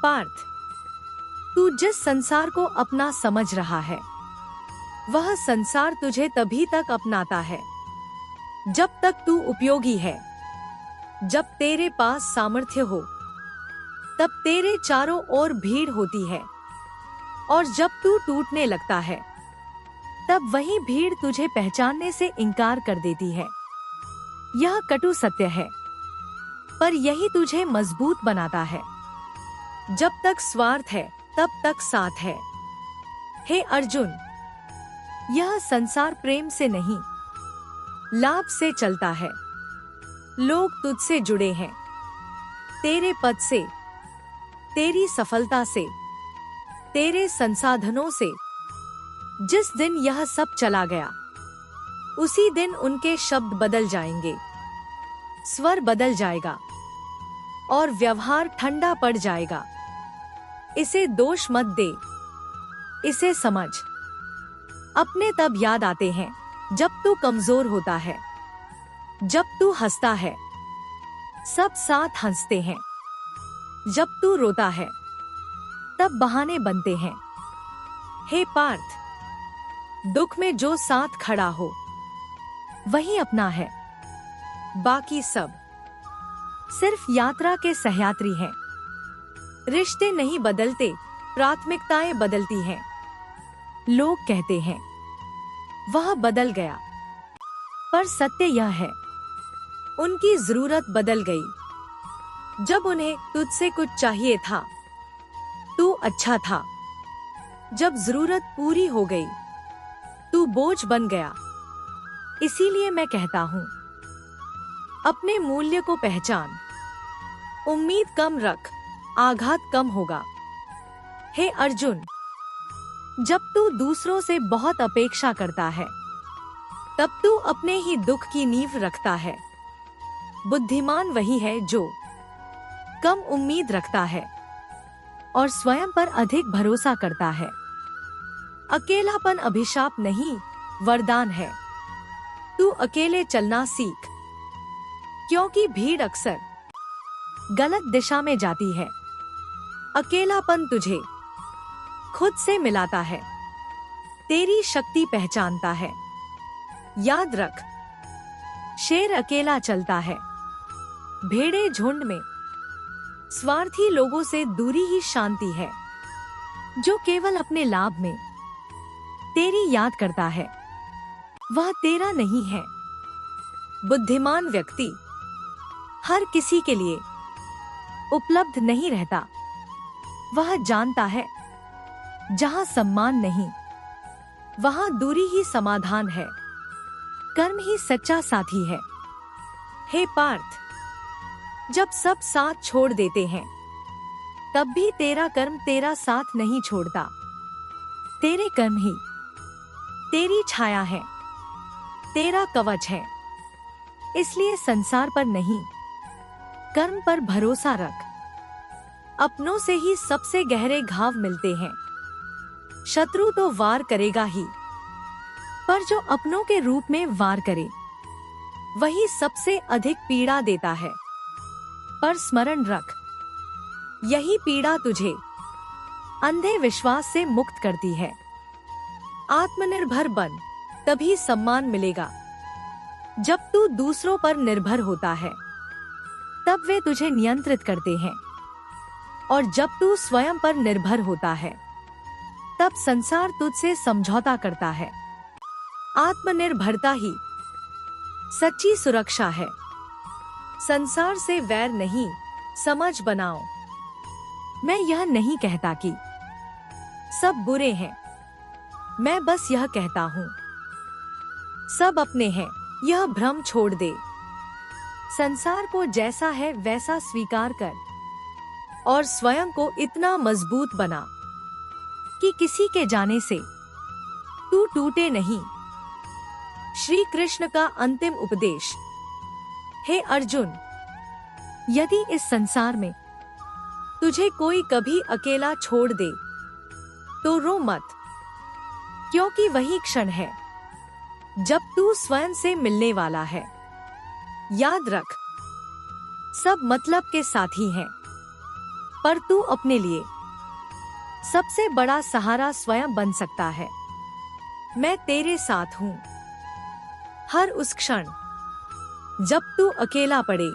पार्थ, तू जिस संसार को अपना समझ रहा है, वह संसार तुझे तभी तक अपनाता है जब तक तू उपयोगी है। जब तेरे पास सामर्थ्य हो, तब तेरे चारों ओर भीड़ होती है, और जब तू टूटने लगता है, तब वही भीड़ तुझे पहचानने से इनकार कर देती है। यह कटु सत्य है, पर यही तुझे मजबूत बनाता है। जब तक स्वार्थ है, तब तक साथ है। हे अर्जुन, यह संसार प्रेम से नहीं, लाभ से चलता है। लोग तुझसे जुड़े हैं, तेरे पद से, तेरी सफलता से, तेरे संसाधनों से। जिस दिन यह सब चला गया, उसी दिन उनके शब्द बदल जाएंगे, स्वर बदल जाएगा और व्यवहार ठंडा पड़ जाएगा। इसे दोष मत दे, इसे समझ। अपने तब याद आते हैं जब तू कमजोर होता है। जब तू हंसता है, सब साथ हंसते हैं। जब तू रोता है, तब बहाने बनते हैं। हे पार्थ, दुख में जो साथ खड़ा हो, वही अपना है। बाकी सब सिर्फ यात्रा के सहयात्री हैं। रिश्ते नहीं बदलते, प्राथमिकताएं बदलती हैं। लोग कहते हैं वह बदल गया, पर सत्य यह है, उनकी जरूरत बदल गई। जब उन्हें तुझसे कुछ चाहिए था, तू अच्छा था। जब जरूरत पूरी हो गई, तू बोझ बन गया। इसीलिए मैं कहता हूँ, अपने मूल्य को पहचान। उम्मीद कम रख, आघात कम होगा। हे अर्जुन, जब तू दूसरों से बहुत अपेक्षा करता है, तब तू अपने ही दुख की नींव रखता है। बुद्धिमान वही है जो कम उम्मीद रखता है और स्वयं पर अधिक भरोसा करता है। अकेलापन अभिशाप नहीं, वरदान है। तू अकेले चलना सीख, क्योंकि भीड़ अक्सर गलत दिशा में जाती है। अकेलापन तुझे खुद से मिलाता है, तेरी शक्ति पहचानता है। याद रख, शेर अकेला चलता है, भेड़े झुंड में। स्वार्थी लोगों से दूरी ही शांति है। जो केवल अपने लाभ में तेरी याद करता है, वह तेरा नहीं है। बुद्धिमान व्यक्ति हर किसी के लिए उपलब्ध नहीं रहता। वह जानता है, जहां सम्मान नहीं, वहां दूरी ही समाधान है। कर्म ही सच्चा साथी है। हे पार्थ, जब सब साथ छोड़ देते हैं, तब भी तेरा कर्म तेरा साथ नहीं छोड़ता। तेरे कर्म ही तेरी छाया है, तेरा कवच है। इसलिए संसार पर नहीं, कर्म पर भरोसा रख। अपनों से ही सबसे गहरे घाव मिलते हैं। शत्रु तो वार करेगा ही, पर जो अपनों के रूप में वार करे, वही सबसे अधिक पीड़ा देता है। पर स्मरण रख, यही पीड़ा तुझे अंधे विश्वास से मुक्त करती है। आत्मनिर्भर बन, तभी सम्मान मिलेगा। जब तू दूसरों पर निर्भर होता है, तब वे तुझे नियंत्रित करते हैं, और जब तू स्वयं पर निर्भर होता है, तब संसार तुझसे समझौता करता है। आत्मनिर्भरता ही सच्ची सुरक्षा है। संसार से वैर नहीं, समझ बनाओ। मैं यह नहीं कहता कि सब बुरे हैं, मैं बस यह कहता हूँ, सब अपने हैं। यह भ्रम छोड़ दे। संसार को जैसा है वैसा स्वीकार कर, और स्वयं को इतना मजबूत बना कि किसी के जाने से तू टूटे नहीं। श्री कृष्ण का अंतिम उपदेश। हे अर्जुन, यदि इस संसार में तुझे कोई कभी अकेला छोड़ दे, तो रो मत, क्योंकि वही क्षण है जब तू स्वयं से मिलने वाला है। याद रख, सब मतलब के साथी हैं, पर तू अपने लिए सबसे बड़ा सहारा स्वयं बन सकता है। मैं तेरे साथ हूँ हर उस क्षण जब तू अकेला पड़े।